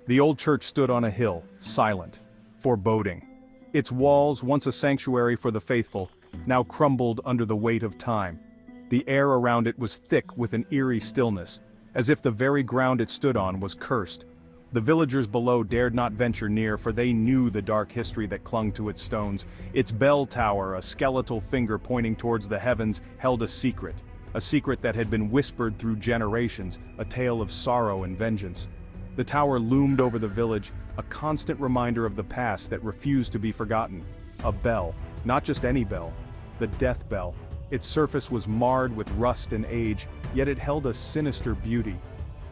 The old church stood on a hill, silent, foreboding. Its walls, once a sanctuary for the faithful, now crumbled under the weight of time. The air around it was thick with an eerie stillness, as if the very ground it stood on was cursed. The villagers below dared not venture near, for they knew the dark history that clung to its stones. Its bell tower, a skeletal finger pointing towards the heavens, held a secret that had been whispered through generations, a tale of sorrow and vengeance. The tower loomed over the village, a constant reminder of the past that refused to be forgotten. A bell, not just any bell, the death bell. Its surface was marred with rust and age, yet it held a sinister beauty.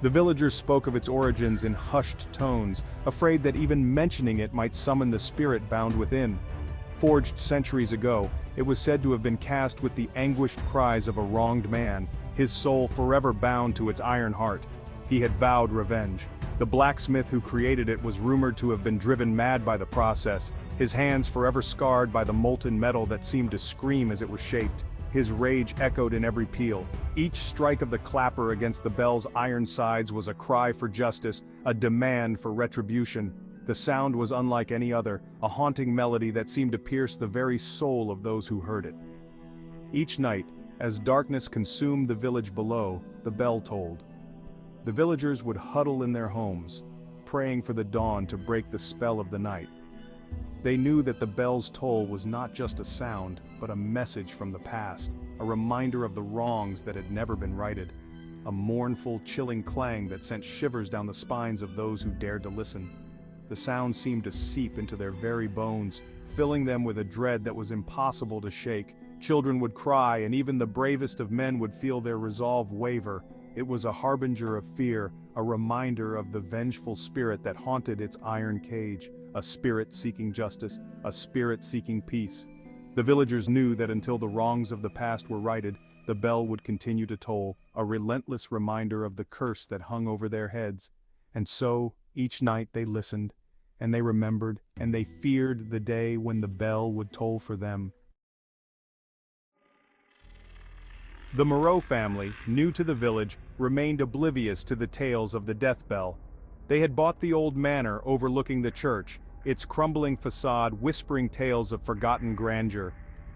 The villagers spoke of its origins in hushed tones, afraid that even mentioning it might summon the spirit bound within. Forged centuries ago, it was said to have been cast with the anguished cries of a wronged man, his soul forever bound to its iron heart. He had vowed revenge. The blacksmith who created it was rumored to have been driven mad by the process, his hands forever scarred by the molten metal that seemed to scream as it was shaped. His rage echoed in every peal. Each strike of the clapper against the bell's iron sides was a cry for justice, a demand for retribution. The sound was unlike any other, a haunting melody that seemed to pierce the very soul of those who heard it. Each night, as darkness consumed the village below, the bell tolled. The villagers would huddle in their homes, praying for the dawn to break the spell of the night. They knew that the bell's toll was not just a sound, but a message from the past, a reminder of the wrongs that had never been righted, a mournful, chilling clang that sent shivers down the spines of those who dared to listen. The sound seemed to seep into their very bones, filling them with a dread that was impossible to shake. Children would cry, and even the bravest of men would feel their resolve waver. It was a harbinger of fear, a reminder of the vengeful spirit that haunted its iron cage, a spirit seeking justice, a spirit seeking peace. The villagers knew that until the wrongs of the past were righted, the bell would continue to toll, a relentless reminder of the curse that hung over their heads. And so, each night they listened, and they remembered, and they feared the day when the bell would toll for them. The Moreau family, new to the village, remained oblivious to the tales of the death bell. They had bought the old manor overlooking the church, its crumbling facade whispering tales of forgotten grandeur.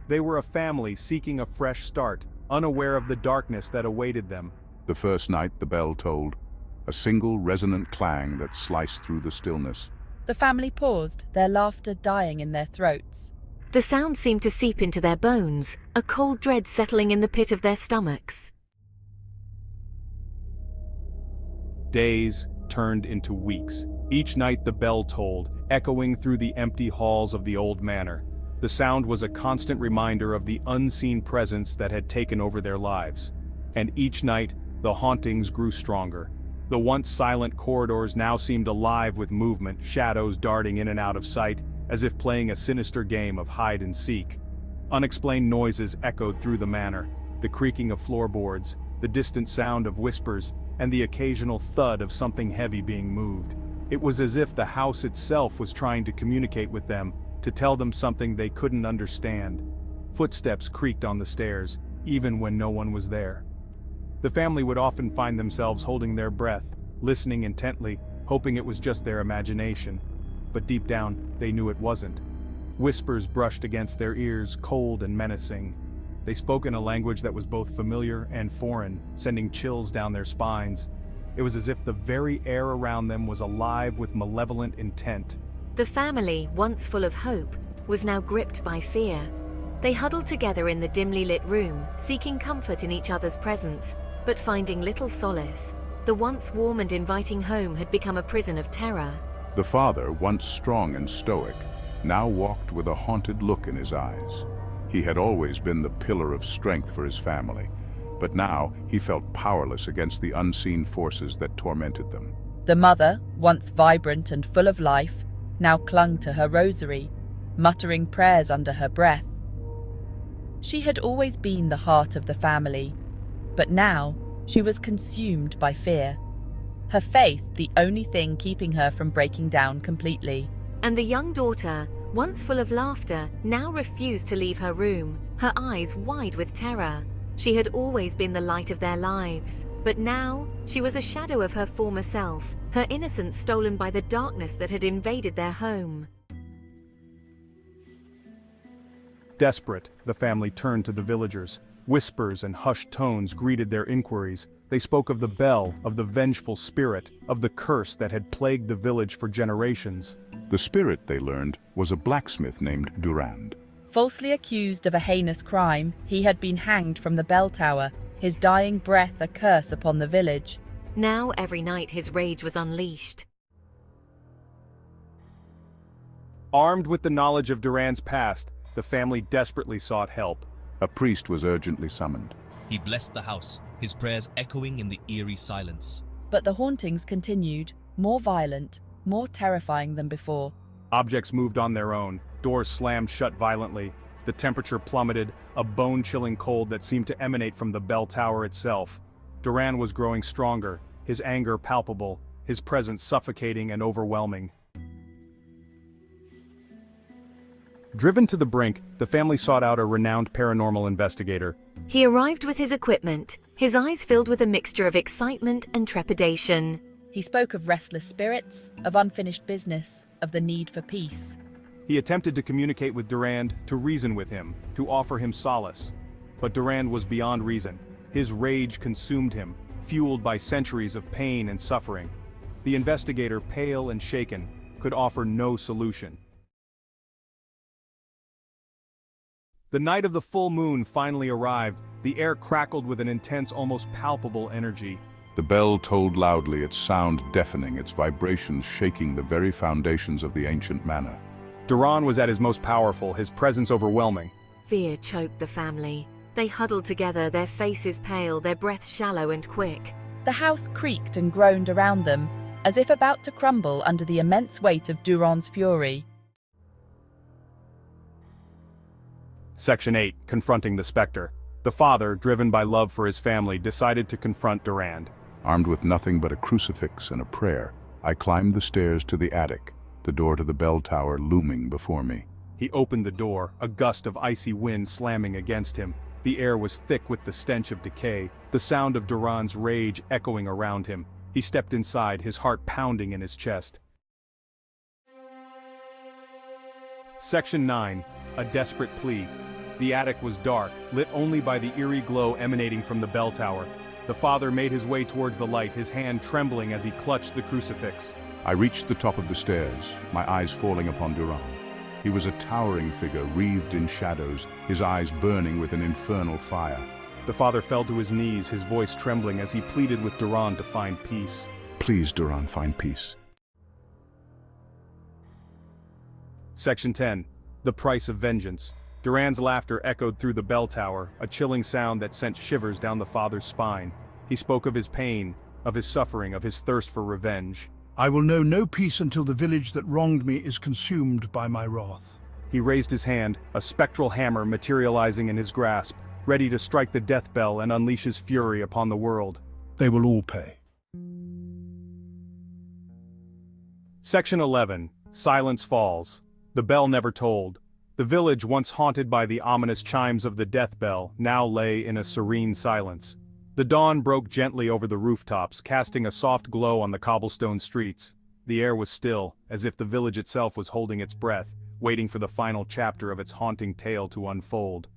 They were a family seeking a fresh start, unaware of the darkness that awaited them. The first night the bell tolled, a single resonant clang that sliced through the stillness. The family paused, their laughter dying in their throats. The sound seemed to seep into their bones, a cold dread settling in the pit of their stomachs. Days turned into weeks. Each night the bell tolled, echoing through the empty halls of the old manor. The sound was a constant reminder of the unseen presence that had taken over their lives. And each night, the hauntings grew stronger. The once silent corridors now seemed alive with movement, shadows darting in and out of sight, as if playing a sinister game of hide and seek. Unexplained noises echoed through the manor, the creaking of floorboards, the distant sound of whispers, and the occasional thud of something heavy being moved. It was as if the house itself was trying to communicate with them, to tell them something they couldn't understand. Footsteps creaked on the stairs, even when no one was there. The family would often find themselves holding their breath, listening intently, hoping it was just their imagination. But deep down, they knew it wasn't. Whispers brushed against their ears, cold and menacing. They spoke in a language that was both familiar and foreign, sending chills down their spines. It was as if the very air around them was alive with malevolent intent. The family, once full of hope, was now gripped by fear. They huddled together in the dimly lit room, seeking comfort in each other's presence, but finding little solace. The once warm and inviting home had become a prison of terror. The father, once strong and stoic, now walked with a haunted look in his eyes. He had always been the pillar of strength for his family, but now he felt powerless against the unseen forces that tormented them. The mother, once vibrant and full of life, now clung to her rosary, muttering prayers under her breath. She had always been the heart of the family, but now she was consumed by fear. Her faith the only thing keeping her from breaking down completely. And the young daughter, once full of laughter, now refused to leave her room, her eyes wide with terror. She had always been the light of their lives, but now she was a shadow of her former self, her innocence stolen by the darkness that had invaded their home. Desperate, the family turned to the villagers. Whispers and hushed tones greeted their inquiries. They spoke of the bell, of the vengeful spirit, of the curse that had plagued the village for generations. The spirit, they learned, was a blacksmith named Durand. Falsely accused of a heinous crime, he had been hanged from the bell tower, his dying breath a curse upon the village. Now every night his rage was unleashed. Armed with the knowledge of Durand's past, the family desperately sought help. A priest was urgently summoned. He blessed the house, his prayers echoing in the eerie silence. But the hauntings continued, more violent, more terrifying than before. Objects moved on their own, doors slammed shut violently, the temperature plummeted, a bone-chilling cold that seemed to emanate from the bell tower itself. Durand was growing stronger, his anger palpable, his presence suffocating and overwhelming. Driven to the brink, the family sought out a renowned paranormal investigator. He arrived with his equipment, his eyes filled with a mixture of excitement and trepidation. He spoke of restless spirits, of unfinished business, of the need for peace. He attempted to communicate with Durand, to reason with him, to offer him solace. But Durand was beyond reason. His rage consumed him, fueled by centuries of pain and suffering. The investigator, pale and shaken, could offer no solution. The night of the full moon finally arrived. The air crackled with an intense, almost palpable energy. The bell tolled loudly, its sound deafening, its vibrations shaking the very foundations of the ancient manor. Durand was at his most powerful, his presence overwhelming. Fear choked the family. They huddled together, their faces pale, their breaths shallow and quick. The house creaked and groaned around them, as if about to crumble under the immense weight of Durand's fury. Section 8. Confronting the Spectre. The father, driven by love for his family, decided to confront Durand. Armed with nothing but a crucifix and a prayer, I climbed the stairs to the attic, the door to the bell tower looming before me. He opened the door, a gust of icy wind slamming against him. The air was thick with the stench of decay, the sound of Durand's rage echoing around him. He stepped inside, his heart pounding in his chest. Section 9. A desperate plea. The attic was dark, lit only by the eerie glow emanating from the bell tower. The father made his way towards the light, his hand trembling as he clutched the crucifix. I reached the top of the stairs, my eyes falling upon Durand. He was a towering figure, wreathed in shadows, his eyes burning with an infernal fire. The father fell to his knees, his voice trembling as he pleaded with Durand to find peace. Please, Durand, find peace. Section 10. The Price of Vengeance. Durand's laughter echoed through the bell tower, a chilling sound that sent shivers down the father's spine. He spoke of his pain, of his suffering, of his thirst for revenge. I will know no peace until the village that wronged me is consumed by my wrath. He raised his hand, a spectral hammer materializing in his grasp, ready to strike the death bell and unleash his fury upon the world. They will all pay. Section 11. Silence Falls. The bell never tolled. The village, once haunted by the ominous chimes of the death bell, now lay in a serene silence. The dawn broke gently over the rooftops, casting a soft glow on the cobblestone streets. The air was still, as if the village itself was holding its breath, waiting for the final chapter of its haunting tale to unfold.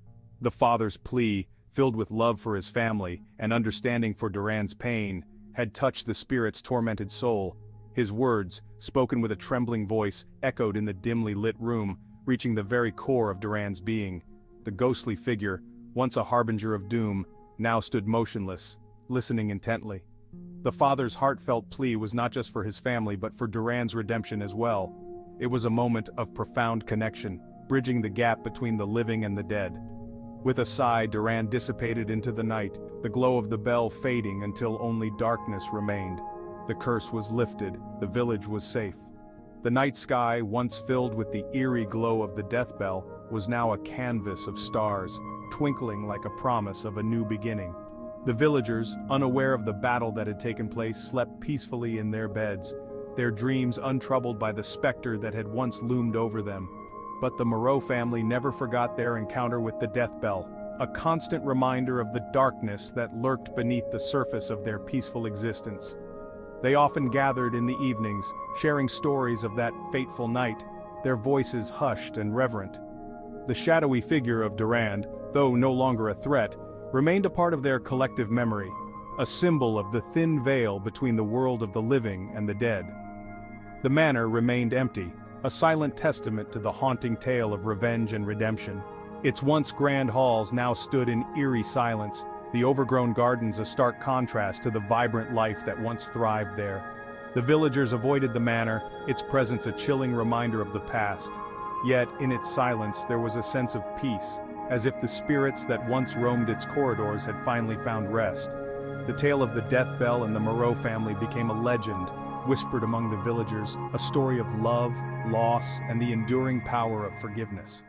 The father's plea, filled with love for his family and understanding for Durand's pain, had touched the spirit's tormented soul. His words, spoken with a trembling voice, echoed in the dimly lit room, reaching the very core of Durand's being. The ghostly figure, once a harbinger of doom, now stood motionless, listening intently. The father's heartfelt plea was not just for his family but for Durand's redemption as well. It was a moment of profound connection, bridging the gap between the living and the dead. With a sigh, Durand dissipated into the night, the glow of the bell fading until only darkness remained. The curse was lifted, the village was safe. The night sky, once filled with the eerie glow of the death bell, was now a canvas of stars, twinkling like a promise of a new beginning. The villagers, unaware of the battle that had taken place, slept peacefully in their beds, their dreams untroubled by the specter that had once loomed over them. But the Moreau family never forgot their encounter with the death bell, a constant reminder of the darkness that lurked beneath the surface of their peaceful existence. They often gathered in the evenings, sharing stories of that fateful night, their voices hushed and reverent. The shadowy figure of Durand, though no longer a threat, remained a part of their collective memory, a symbol of the thin veil between the world of the living and the dead. The manor remained empty, a silent testament to the haunting tale of revenge and redemption. Its once grand halls now stood in eerie silence, the overgrown gardens a stark contrast to the vibrant life that once thrived there. The villagers avoided the manor, its presence a chilling reminder of the past. Yet, in its silence, there was a sense of peace, as if the spirits that once roamed its corridors had finally found rest. The tale of the death bell and the Moreau family became a legend, whispered among the villagers, a story of love, loss, and the enduring power of forgiveness.